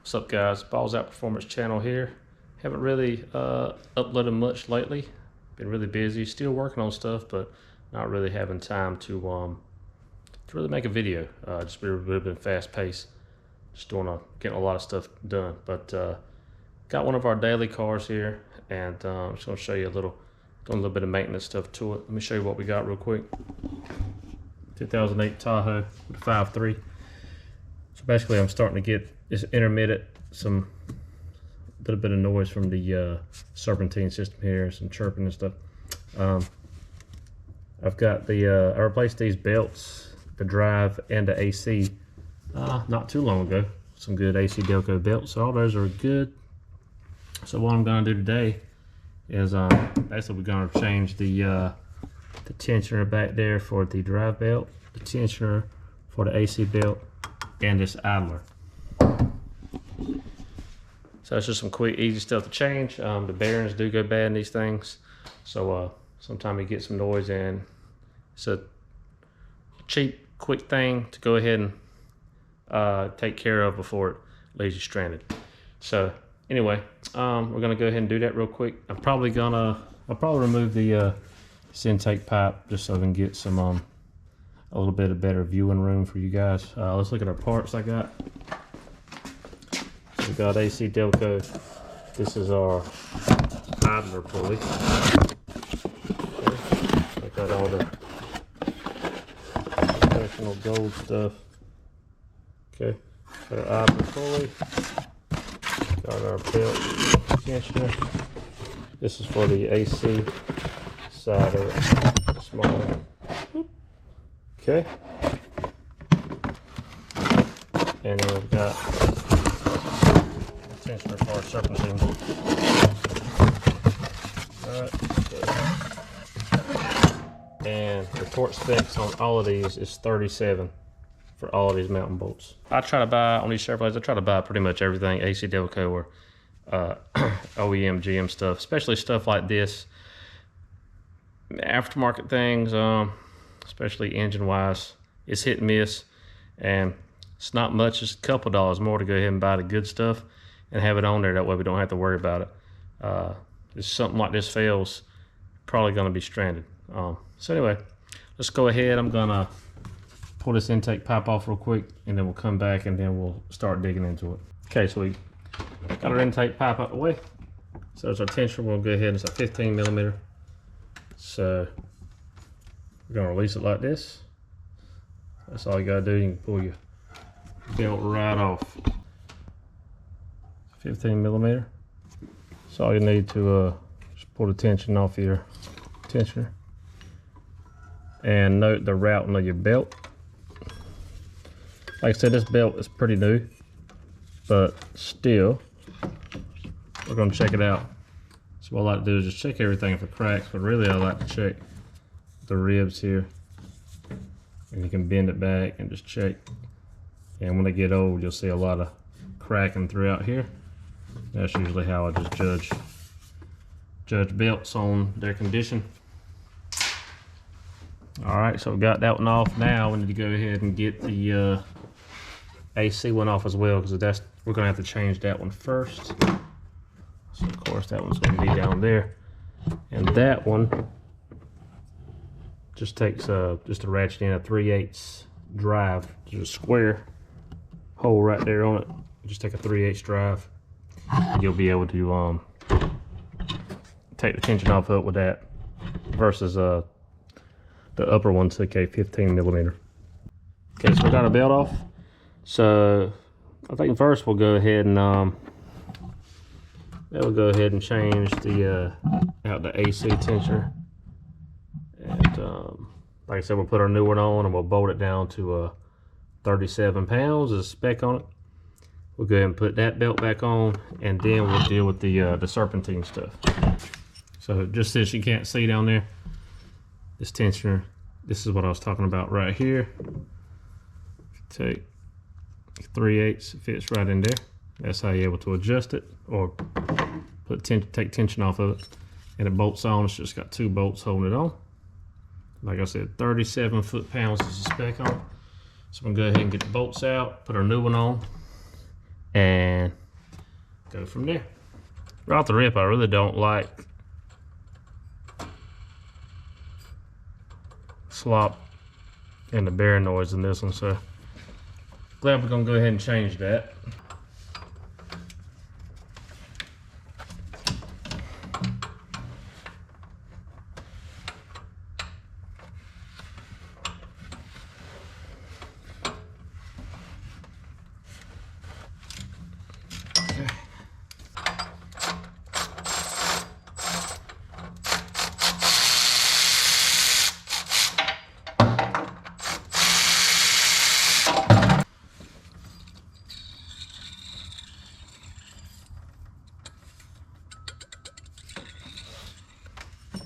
What's up, guys? BallsOutPerformance channel here. Haven't really uploaded much lately. Been really busy, still working on stuff, but not really having time to really make a video. Just been a little bit fast paced. Just getting a lot of stuff done. But got one of our daily cars here, and I'm just gonna show you doing a little bit of maintenance stuff to it. Let me show you what we got real quick. 2008 Tahoe with a 5.3. So basically, I'm starting to get this intermittent, a little bit of noise from the Serpentine system here, some chirping and stuff. I've got I replaced these belts, the drive and the AC, not too long ago. Some good AC Delco belts, so all those are good. So what I'm going to do today is basically we're going to change the tensioner back there for the drive belt, the tensioner for the AC belt, and this idler. So it's just some quick, easy stuff to change. The bearings do go bad in these things, so sometimes you get some noise, and it's a cheap, quick thing to go ahead and take care of before it leaves you stranded. So anyway, we're gonna go ahead and do that real quick. I'll probably remove the this intake pipe just so we can get some a little bit of better viewing room for you guys. Let's look at our parts I got. We got AC Delco. This is our idler pulley. Okay. I got all the professional gold stuff. Okay, got our idler pulley. Got our belt tensioner. This is for the AC side of it. Small. Okay. And then we've got tensioner for our Serpentine. Alright. And the torque specs on all of these is 37 for all of these mountain bolts. I try to buy, on these Chevrolets, I try to buy pretty much everything AC Delco or OEM, GM stuff, especially stuff like this. Aftermarket things, especially engine-wise, it's hit and miss, and it's not much, just a couple dollars more to go ahead and buy the good stuff and have it on there. That way we don't have to worry about it. If something like this fails, probably going to be stranded. So anyway, let's go ahead. I'm going to pull this intake pipe off real quick, and then we'll come back and then we'll start digging into it. Okay, so we got our intake pipe out the way. So there's our tensioner. We'll go ahead and it's a 15 millimeter. So we're going to release it like this. That's all you got to do. You can pull your belt right off. 15 millimeter. So all you need to just pull the tension off your tensioner. And note the routing of your belt. Like I said, this belt is pretty new, but still, we're going to check it out. So what I like to do is just check everything for cracks, but really I like to check the ribs here. And you can bend it back and just check. And when they get old, you'll see a lot of cracking throughout here. That's usually how I just judge belts on their condition. Alright, so we got that one off. Now we need to go ahead and get the AC one off as well, because we're going to have to change that one first. So of course that one's going to be down there, and that one just takes just to ratchet in a 3/8 drive. There's a square hole right there on it. Just take a 3/8 drive, and you'll be able to take the tension off of it with that, versus the upper one took a 15 millimeter. Okay, so we got our belt off. So I think first we'll go ahead and change out the AC tensioner, and like I said, we'll put our new one on and we'll bolt it down to 37 pounds as a spec on it. We'll go ahead and put that belt back on, and then we'll deal with the Serpentine stuff. So just since you can't see down there, this tensioner, this is what I was talking about right here. Take 3/8, it fits right in there. That's how you're able to adjust it, or take tension off of it, and it bolts on. It's just got 2 bolts holding it on. Like I said, 37 foot-pounds is the spec on it. So I'm gonna go ahead and get the bolts out, put our new one on, and go from there. Right off the rip, I really don't like slop and the bearing noise in this one, so glad we're gonna go ahead and change that.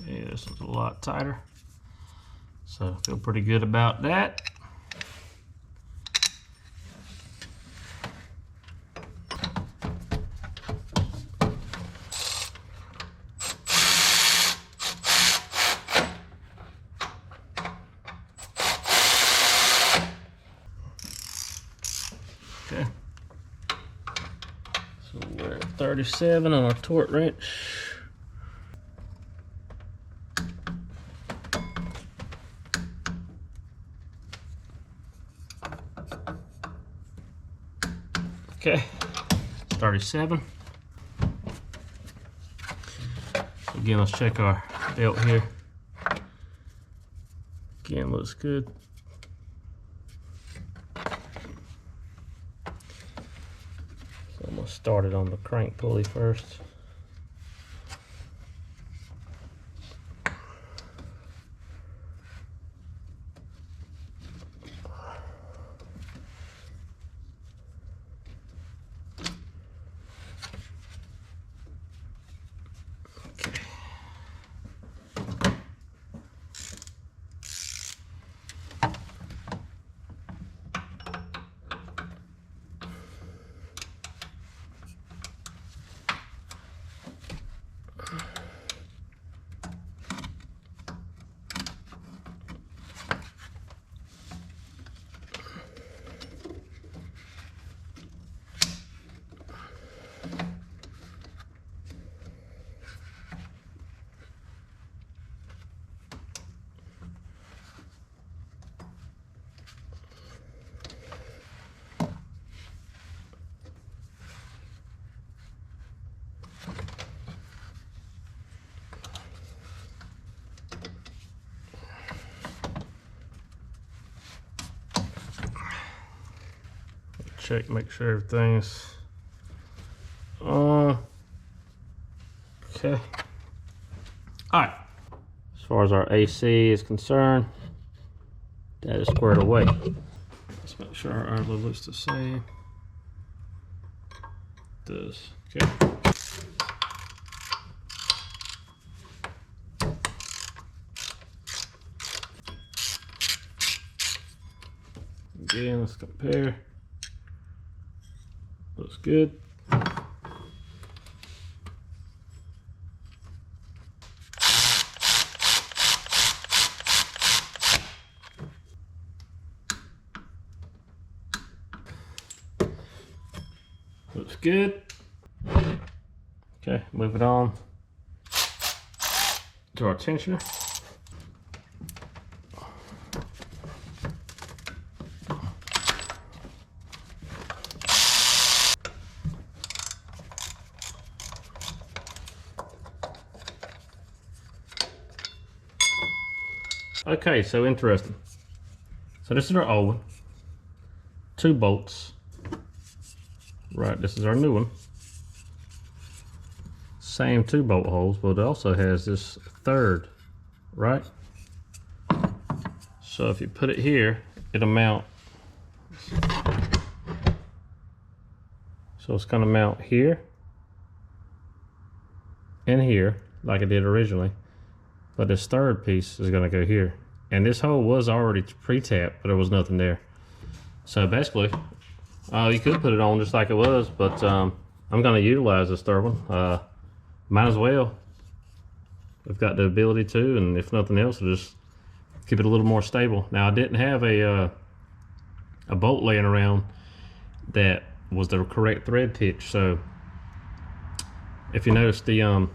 Yeah, this one's a lot tighter, so feel pretty good about that. Okay, so we're at 37 on our torque wrench. Okay, 37. Again, let's check our belt here. Again, looks good. So I'm gonna start it on the crank pulley first. Check, make sure everything's on. Okay. All right. As far as our AC is concerned, that is squared away. Let's make sure our outlet looks the same. It does. Okay. Again, let's compare. Looks good. Looks good. Okay, move it on to our tensioner. Okay, so interesting. So this is our old one. 2 bolts. Right, this is our new one. Same 2 bolt holes, but it also has this third, right? So if you put it here, it'll mount. So it's gonna mount here and here, like it did originally. But this third piece is gonna go here. And this hole was already pre-tapped, but there was nothing there. So basically, you could put it on just like it was, but I'm gonna utilize this third one. Might as well. We've got the ability to, and if nothing else, we'll just keep it a little more stable. Now I didn't have a bolt laying around that was the correct thread pitch. So if you notice, the our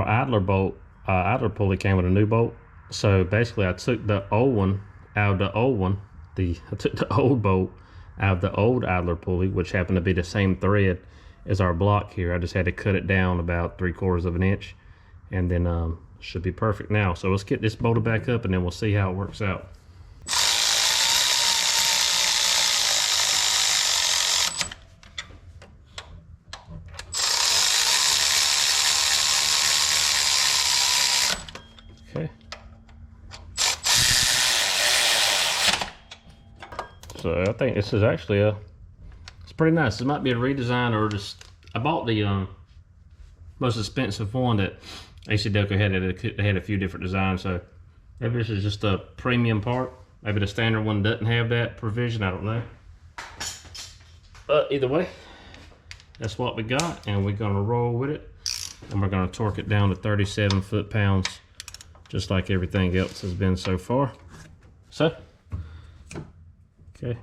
idler bolt, idler pulley came with a new bolt. So basically I took the old one out of the old one. I took the old bolt out of the old idler pulley, which happened to be the same thread as our block here. I just had to cut it down about 3/4 of an inch, and then should be perfect now. So let's get this bolted back up and then we'll see how it works out. Okay. So I think this is actually it's pretty nice. This might be a redesign, or just, I bought the most expensive one that AC Delco had. They had a few different designs, so maybe this is just a premium part. Maybe the standard one doesn't have that provision, I don't know. But either way, that's what we got, and we're gonna roll with it, and we're gonna torque it down to 37 foot-pounds, just like everything else has been so far. So, okay.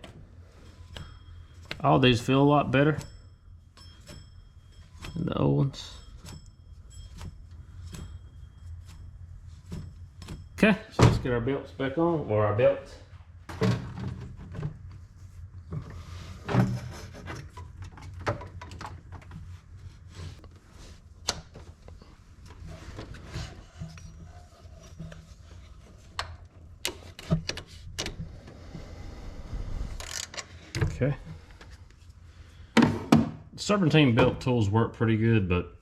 All these feel a lot better than the old ones. Okay, so let's get our belts back on, or our belts. Okay. Serpentine belt tools work pretty good, but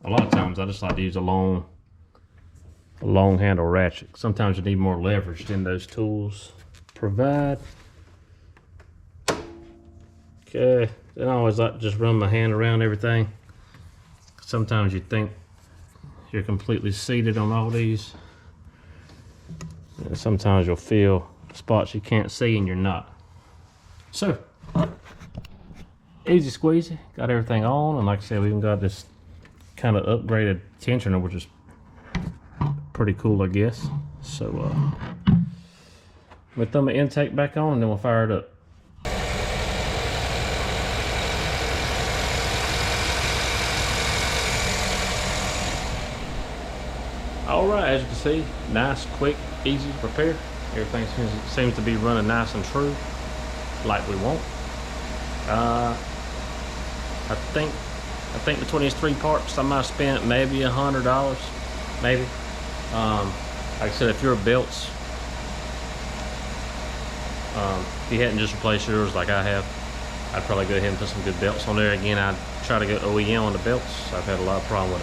a lot of times I just like to use a long handle ratchet. Sometimes you need more leverage than those tools provide. Okay, then I always like to just run my hand around everything. Sometimes you think you're completely seated on all these, and sometimes you'll feel spots you can't see and you're not. So, easy squeezy, got everything on, and like I said, we even got this kind of upgraded tensioner, which is pretty cool, I guess. So we'll throw my intake back on and then we'll fire it up. All right, as you can see, nice, quick, easy repair. Everything seems to be running nice and true, like we want. I think between these three parts, I might have spent maybe $100, maybe. Like I said, if your belts, if you hadn't just replaced yours like I have, I'd probably go ahead and put some good belts on there. Again, I'd try to go OEM on the belts. I've had a lot of problem with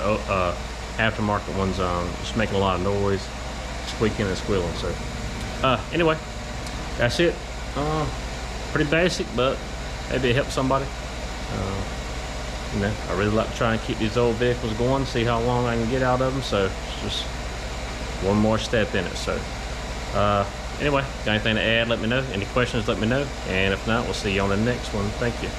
aftermarket ones, just making a lot of noise, squeaking and squealing. So anyway, that's it. Pretty basic, but maybe it helps somebody. You know, I really like to try and keep these old vehicles going, see how long I can get out of them. So it's just one more step in it. So anyway, got anything to add, let me know. Any questions, let me know. And if not, we'll see you on the next one. Thank you.